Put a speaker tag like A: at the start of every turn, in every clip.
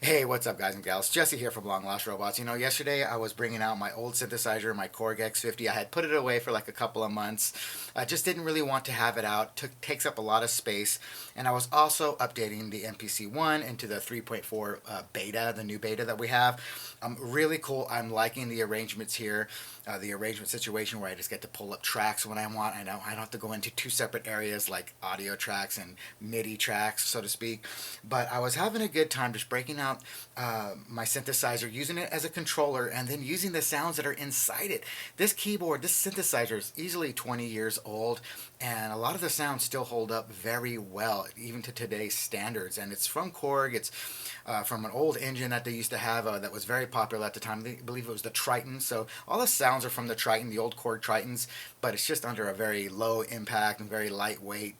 A: Hey, what's up, guys and gals? Jesse here from Long Lost Robots. You know, yesterday I was bringing out my old synthesizer, my Korg X50. I had put it away for like a couple of months. I just didn't really want to have it out. Takes up a lot of space. And I was also updating the MPC 1 into the 3.4 beta, the new beta that we have. Really cool. I'm liking the arrangements here, the arrangement situation where I just get to pull up tracks when I want. I know I don't have to go into two separate areas like audio tracks and MIDI tracks, so to speak. But I was having a good time just breaking out my synthesizer, using it as a controller, and then using the sounds that are inside it. This keyboard, this synthesizer is easily 20 years old, and a lot of the sounds still hold up very well, even to today's standards. And it's from Korg. It's from an old engine that they used to have that was very popular at the time. I believe it was the Triton. So all the sounds are from the Triton, the old Korg Tritons, but it's just under a very low impact and very lightweight,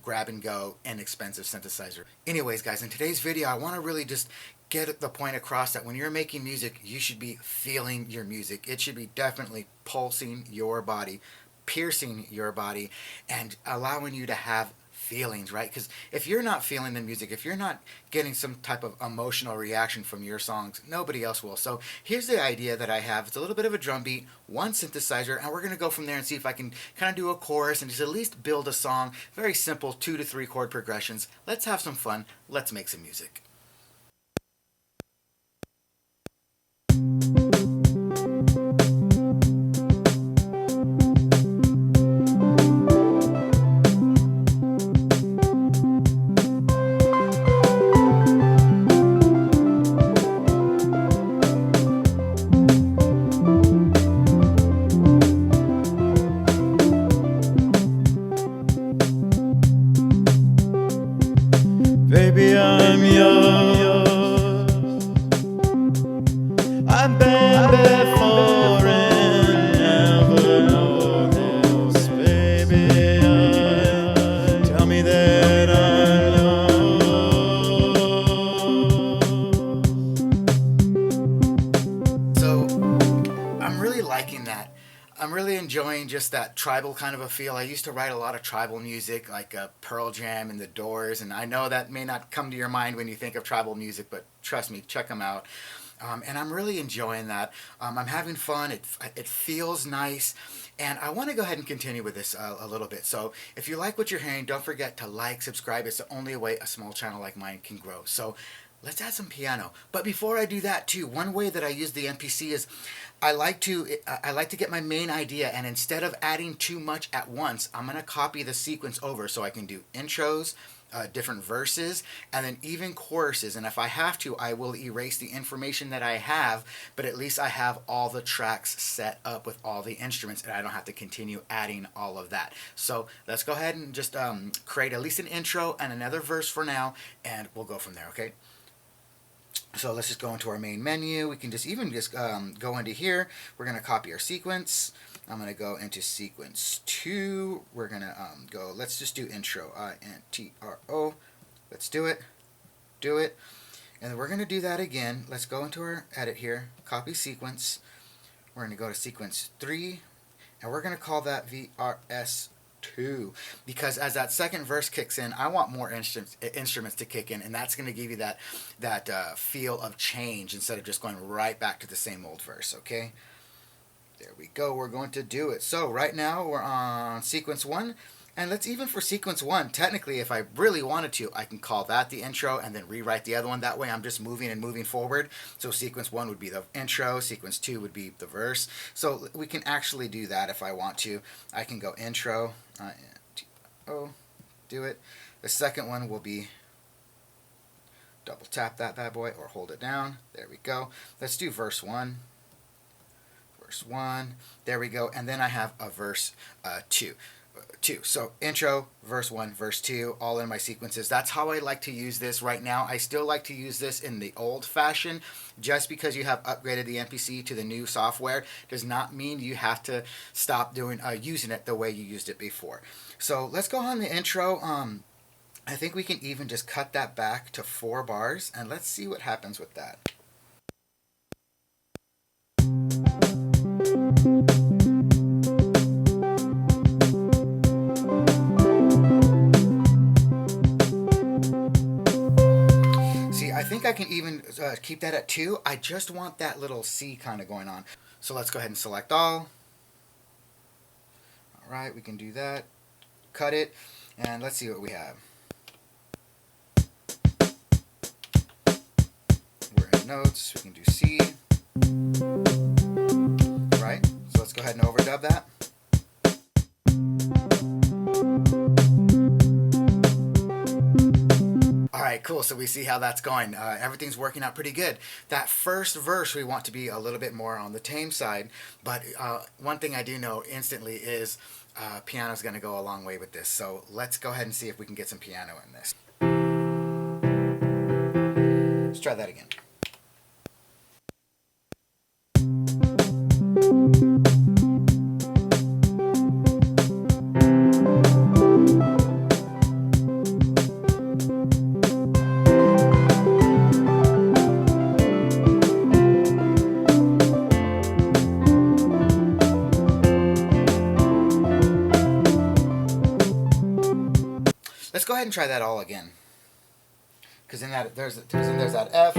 A: grab and go, inexpensive synthesizer. Anyways, guys, in today's video, I want to really just get the point across that when you're making music, you should be feeling your music. It should be definitely pulsing your body, piercing your body, and allowing you to have feelings, right? Because if you're not feeling the music, if you're not getting some type of emotional reaction from your songs, nobody else will. So here's the idea that I have. It's a little bit of a drum beat, one synthesizer, and we're going to go from there and see if I can kind of do a chorus and just at least build a song. Very simple 2 to 3 chord progressions. Let's have some fun. Let's make some music.
B: Baby, I'm yours. I've been before and never know this. Baby, tell me that I'm yours.
A: So I'm really liking that. I'm really enjoying just that tribal kind of a feel. I used to write a lot of tribal music like Pearl Jam and the Doors, and I know that may not come to your mind when you think of tribal music, but trust me, check them out. And I'm really enjoying that. I'm having fun. It feels nice. And I want to go ahead and continue with this a little bit. So if you like what you're hearing, don't forget to like, subscribe. It's the only way a small channel like mine can grow. So let's add some piano. But before I do that too, one way that I use the MPC is I like to get my main idea, and instead of adding too much at once, I'm going to copy the sequence over so I can do intros, different verses, and then even choruses. And if I have to, I will erase the information that I have, but at least I have all the tracks set up with all the instruments, and I don't have to continue adding all of that. So let's go ahead and just create at least an intro and another verse for now, and we'll go from there, okay? So let's just go into our main menu. We can just go into here. We're going to copy our sequence. I'm going to go into sequence 2. We're going to go, let's just do intro, I-N-T-R-O. Let's do it. Do it. And then we're going to do that again. Let's go into our edit here, copy sequence. We're going to go to sequence 3, and we're going to call that VRS2, because as that second verse kicks in, I want more instruments to kick in, and that's going to give you that feel of change instead of just going right back to the same old verse. Okay, there we go. We're going to do it. So right now we're on sequence 1, and let's even for sequence 1, technically if I really wanted to, I can call that the intro and then rewrite the other one. That way I'm just moving forward. So sequence 1 would be the intro, sequence 2 would be the verse. So we can actually do that if I want to. I can go intro, do it. The second one will be double tap that bad boy or hold it down. There we go. Let's do verse 1. Verse 1. There we go. And then I have a verse 2. So intro, verse 1, verse 2, all in my sequences. That's how I like to use this right now. I still like to use this in the old fashion. Just because you have upgraded the MPC to the new software does not mean you have to stop using it the way you used it before. So let's go on the intro. I think we can even just cut that back to 4 bars, and let's see what happens with that. think I can even keep that at 2. I just want that little C kind of going on. So let's go ahead and select all. Alright, we can do that. Cut it, and let's see what we have. We're in notes, we can do C. Right, so let's go ahead and overdub that. Alright, cool, so we see how that's going. Everything's working out pretty good. That first verse we want to be a little bit more on the tame side, but one thing I do know instantly is piano's going to go a long way with this. So let's go ahead and see if we can get some piano in this. Let's try that again. Let's go ahead and try that all again. Because in that there's that F.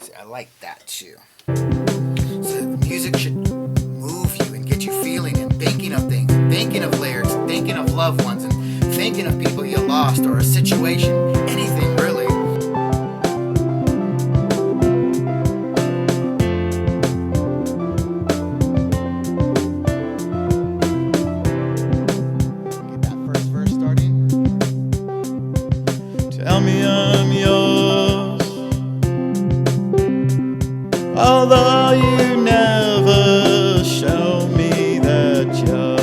A: See, I like that too. So music should move you and get you feeling and thinking of things, thinking of lyrics, thinking of loved ones, and thinking of people you lost or a situation, anything really.
B: Tell me I'm yours, although you never show me that you're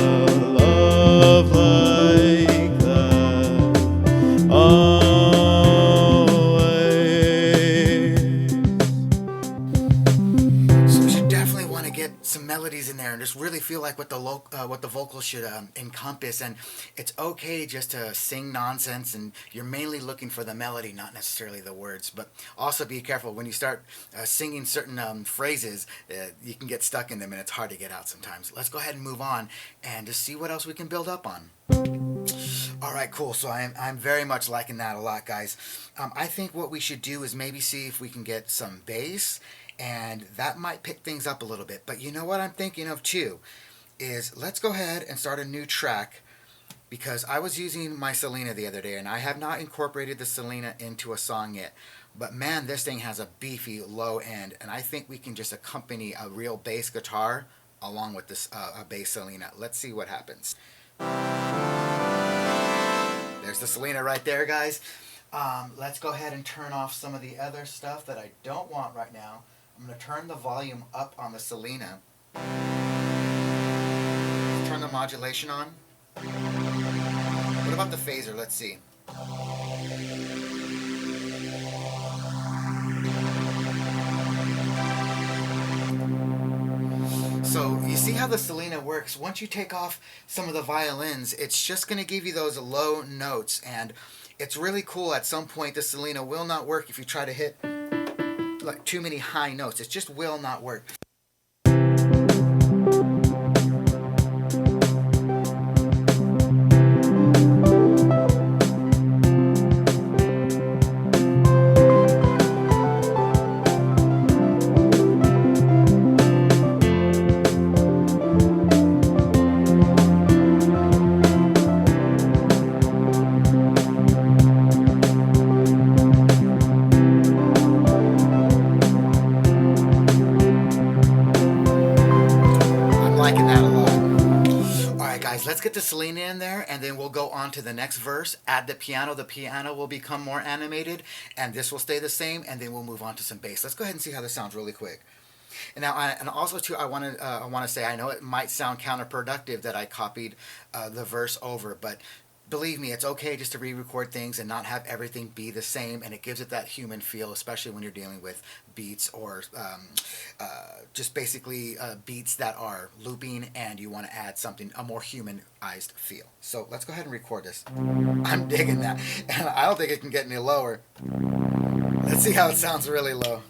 B: love like that always.
A: So we should definitely want to get some melodies in there and just really feel like what the vocals should encompass. And it's okay just to sing nonsense, and you're mainly looking for the melody, not necessarily the words. But also be careful when you start singing certain phrases, you can get stuck in them and it's hard to get out sometimes. Let's go ahead and move on and just see what else we can build up on. Alright, cool. So I'm very much liking that a lot, guys. I think what we should do is maybe see if we can get some bass, and that might pick things up a little bit. But you know what I'm thinking of too is let's go ahead and start a new track, because I was using my Solina the other day and I have not incorporated the Solina into a song yet. But man, this thing has a beefy low end, and I think we can just accompany a real bass guitar along with this a bass Solina. Let's see what happens. There's the Solina right there, guys. Let's go ahead and turn off some of the other stuff that I don't want right now. I'm going to turn the volume up on the Solina. Turn the modulation on. What about the phaser? Let's see. So you see how the Solina works. Once you take off some of the violins, it's just going to give you those low notes, and it's really cool. At some point the Solina will not work if you try to hit like too many high notes. It just will not work. Let's get the Solina in there, and then we'll go on to the next verse, add the piano. The piano will become more animated, and this will stay the same, and then we'll move on to some bass. Let's go ahead and see how this sounds really quick. And now, and also too, I want to say, I know it might sound counterproductive that I copied the verse over, but believe me, it's okay just to re-record things and not have everything be the same, and it gives it that human feel, especially when you're dealing with beats or just basically beats that are looping and you want to add something, a more humanized feel. So let's go ahead and record this. I'm digging that, and I don't think it can get any lower. Let's see how it sounds really low.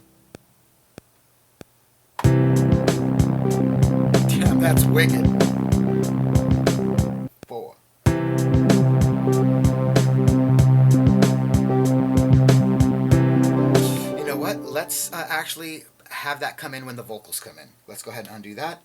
A: Damn, that's wicked. 4. let's actually have that come in when the vocals come in. Let's go ahead and undo that.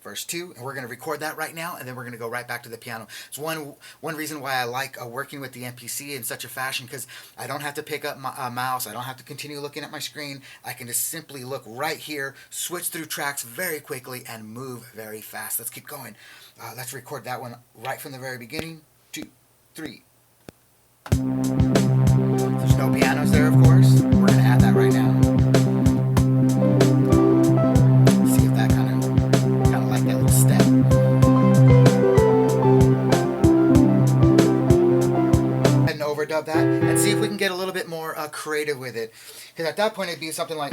A: Verse 2, and we're going to record that right now, and then we're going to go right back to the piano. It's one reason why I like working with the MPC in such a fashion, because I don't have to pick up my mouse, I don't have to continue looking at my screen. I can just simply look right here, switch through tracks very quickly, and move very fast. Let's keep going. Let's record that one right from the very beginning. 2, 3. There's no pianos there, of course. We're going to add that right now. Overdub that and see if we can get a little bit more creative with it, because at that point it'd be something like,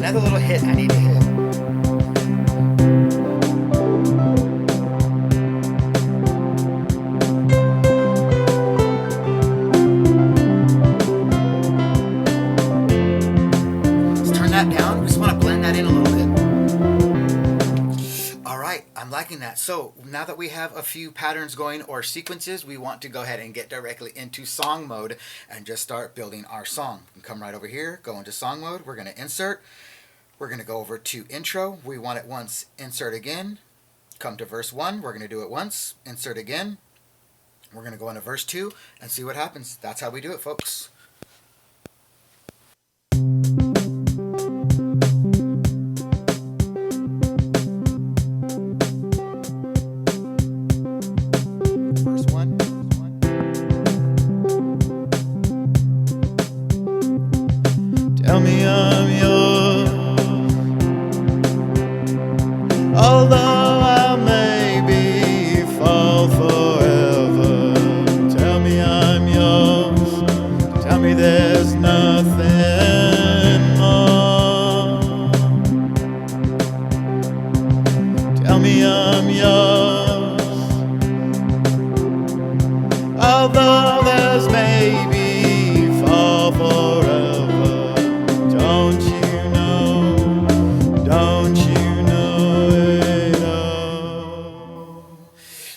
A: another little hit I need to hit. Let's turn that down. We just want to blend that in a little bit. Alright, I'm liking that. So now that we have a few patterns going or sequences, we want to go ahead and get directly into song mode and just start building our song. We can come right over here, go into song mode. We're going to insert. We're going to go over to intro. We want it once, insert again. Come to verse 1. We're going to do it once, insert again. We're going to go into verse 2 and see what happens. That's how we do it, folks. Verse 1.
B: Tell me I'm yours. Although I'll maybe fall forever, tell me I'm yours. Tell me there's nothing more. Tell me I'm yours. Although there's maybe fall forever, don't you know? Don't you?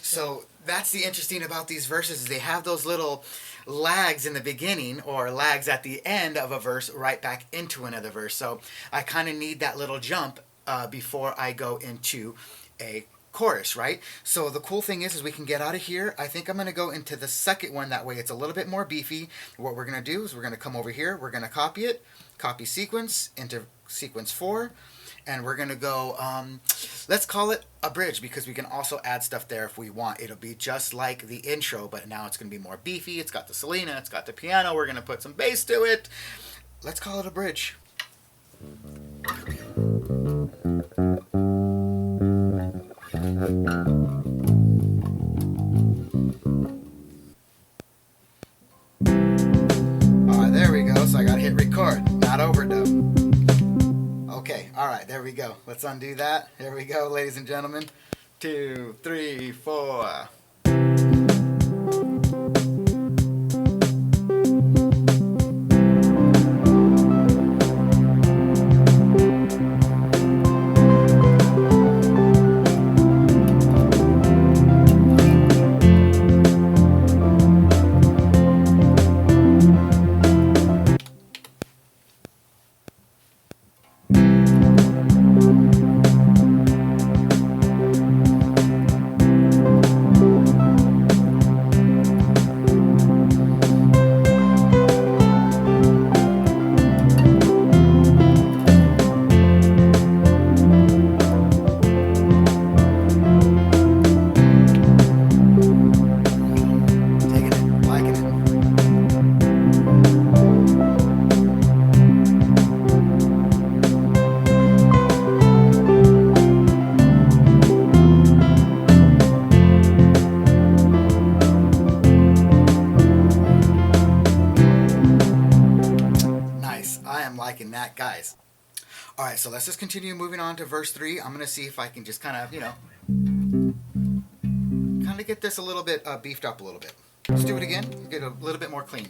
A: So that's the interesting about these verses, is they have those little lags in the beginning or lags at the end of a verse right back into another verse. So I kind of need that little jump before I go into a chorus, right? So the cool thing is we can get out of here. I think I'm going to go into the second one. That way it's a little bit more beefy. What we're going to do is we're going to come over here. We're going to copy it, copy sequence into sequence 4. And we're going to go, let's call it a bridge, because we can also add stuff there if we want. It'll be just like the intro, but now it's going to be more beefy. It's got the Solina, it's got the piano. We're going to put some bass to it. Let's call it a bridge. Alright, there we go. So I got to hit record, not overdub. Okay, alright, there we go. Let's undo that. Here we go, ladies and gentlemen. 2, 3, 4. I'm liking that, guys. All right, so let's just continue moving on to verse 3. I'm going to see if I can just kind of, kind of get this a little bit beefed up a little bit. Let's do it again, get a little bit more clean.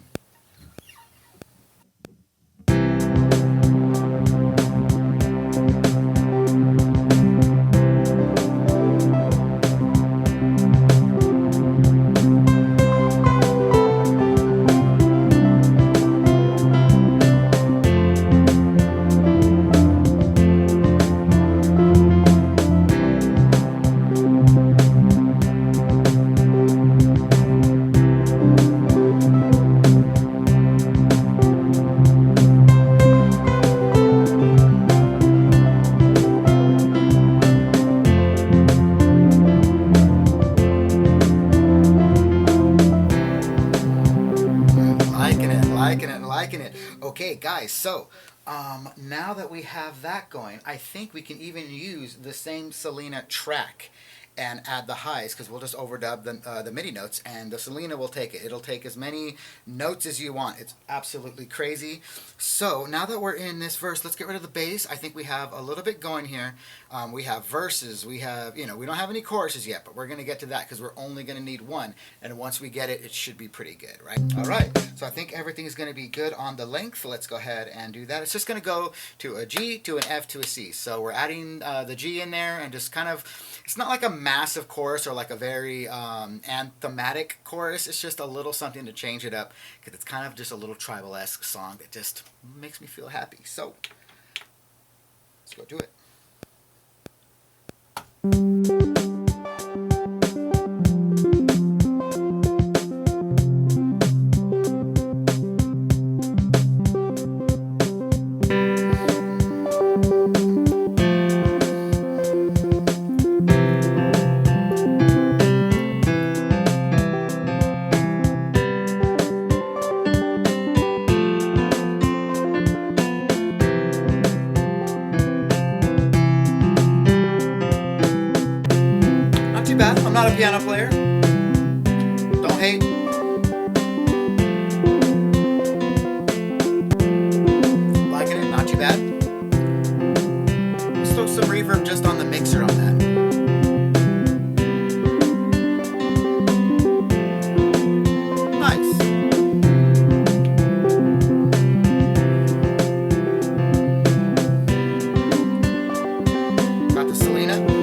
A: Liking it. Okay, guys, so now that we have that going, I think we can even use the same Solina track and add the highs, because we'll just overdub the MIDI notes, and the Solina will take it. It'll take as many notes as you want. It's absolutely crazy. So now that we're in this verse, let's get rid of the bass. I think we have a little bit going here. We have verses. We have, we don't have any choruses yet, but we're going to get to that because we're only going to need one. And once we get it, it should be pretty good, right? All right. So I think everything is going to be good on the length. Let's go ahead and do that. It's just going to go to a G, to an F, to a C. So we're adding the G in there and just kind of, it's not like a massive chorus or like a very anthematic chorus. It's just a little something to change it up because it's kind of just a little tribal-esque song that just makes me feel happy. So let's go do it. I'm not a piano player. Don't hate. Liking it, not too bad. Let's throw some reverb just on the mixer on that. Nice. Got the Solina.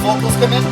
A: vocals come in.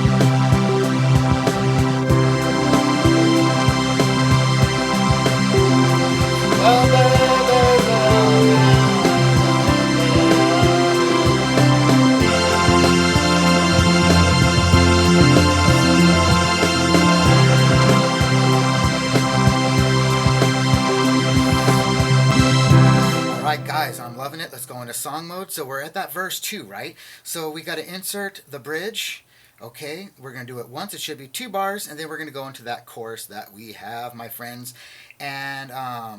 A: Alright guys, I'm loving it. Let's go into song mode. So we're at that verse 2, right? So we got to insert the bridge. Okay, we're going to do it once. It should be 2 bars, and then we're going to go into that chorus that we have, my friends. And I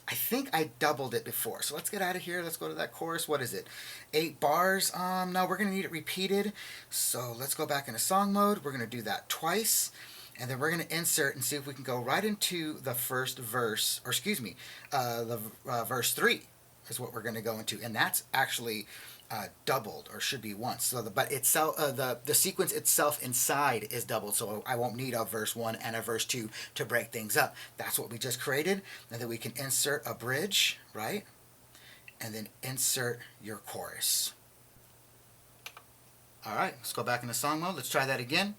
A: think I doubled it before. So let's get out of here. Let's go to that chorus. What is it? 8 bars. No, we're going to need it repeated. So let's go back into song mode. We're going to do that twice. And then we're going to insert and see if we can go right into the first verse, or excuse me, verse 3 is what we're going to go into. And that's actually doubled, or should be once. So but itself, the sequence itself inside is doubled, so I won't need a verse 1 and a verse 2 to break things up. That's what we just created. And then we can insert a bridge, right? And then insert your chorus. All right, let's go back into song mode. Let's try that again.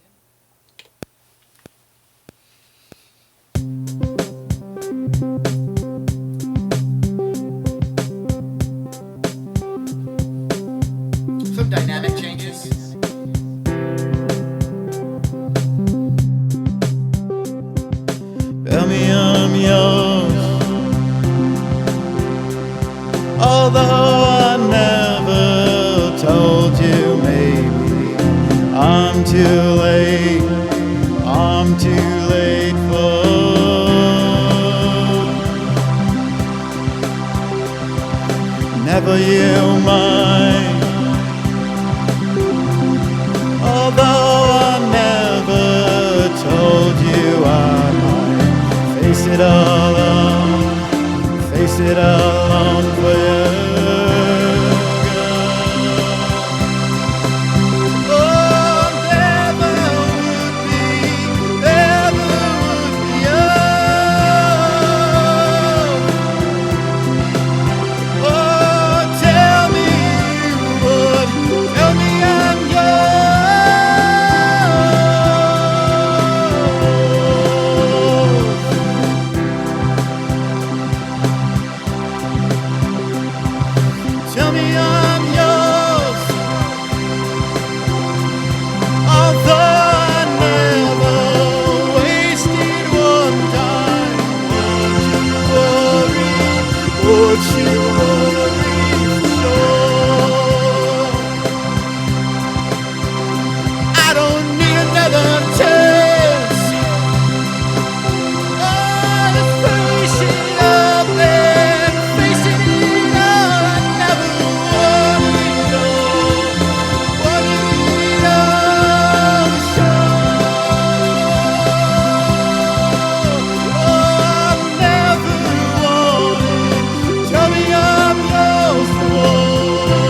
A: Some dynamic changes.
B: Tell me I'm yours, although I never told you. Maybe I'm too late, I'm too late for never you mind. Although I never told you, I might face it alone, face it alone for you. Oh, never would be, never would be yours. Oh, tell me you would, tell me I'm yours. Tell me I'm yours, although I never wasted one time. Would you worry for sure? I don't need another chance. Oh, just face it up and face it all. I never wanted it all, wanted it all to show. Oh, I never wanted. Tell me I'm yours for once.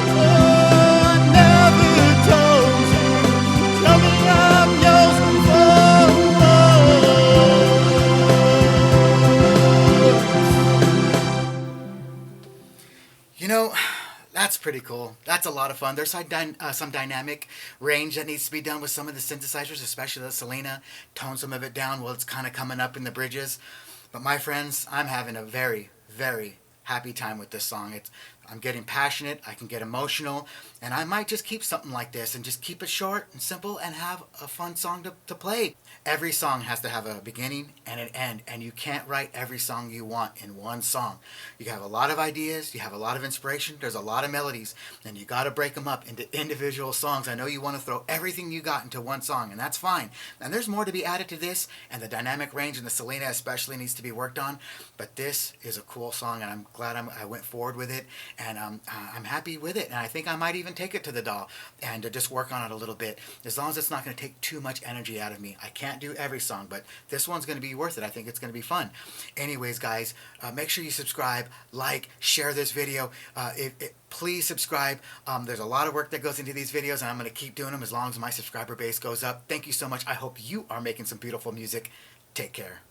B: Oh, I never told you. Tell me I'm yours for once.
A: You know, that's pretty cool. That's a lot of fun. There's some dynamic range that needs to be done with some of the synthesizers, especially the Solina. Tone some of it down while it's kind of coming up in the bridges. But my friends, I'm having a very, very happy time with this song. I'm getting passionate, I can get emotional, and I might just keep something like this and just keep it short and simple and have a fun song to play. Every song has to have a beginning and an end, and you can't write every song you want in one song. You have a lot of ideas, you have a lot of inspiration, there's a lot of melodies, and you got to break them up into individual songs. I know you want to throw everything you got into one song, and that's fine. And there's more to be added to this, and the dynamic range in the Solina especially needs to be worked on, but this is a cool song, and I'm glad I went forward with it, and I'm happy with it, and I think I might even take it to the DAW and just work on it a little bit, as long as it's not going to take too much energy out of me. I can't do every song, but this one's going to be worth it. I think it's going to be fun. Anyways, guys, make sure you subscribe, like, share this video. Please subscribe. There's a lot of work that goes into these videos, and I'm going to keep doing them as long as my subscriber base goes up. Thank you so much. I hope you are making some beautiful music. Take care.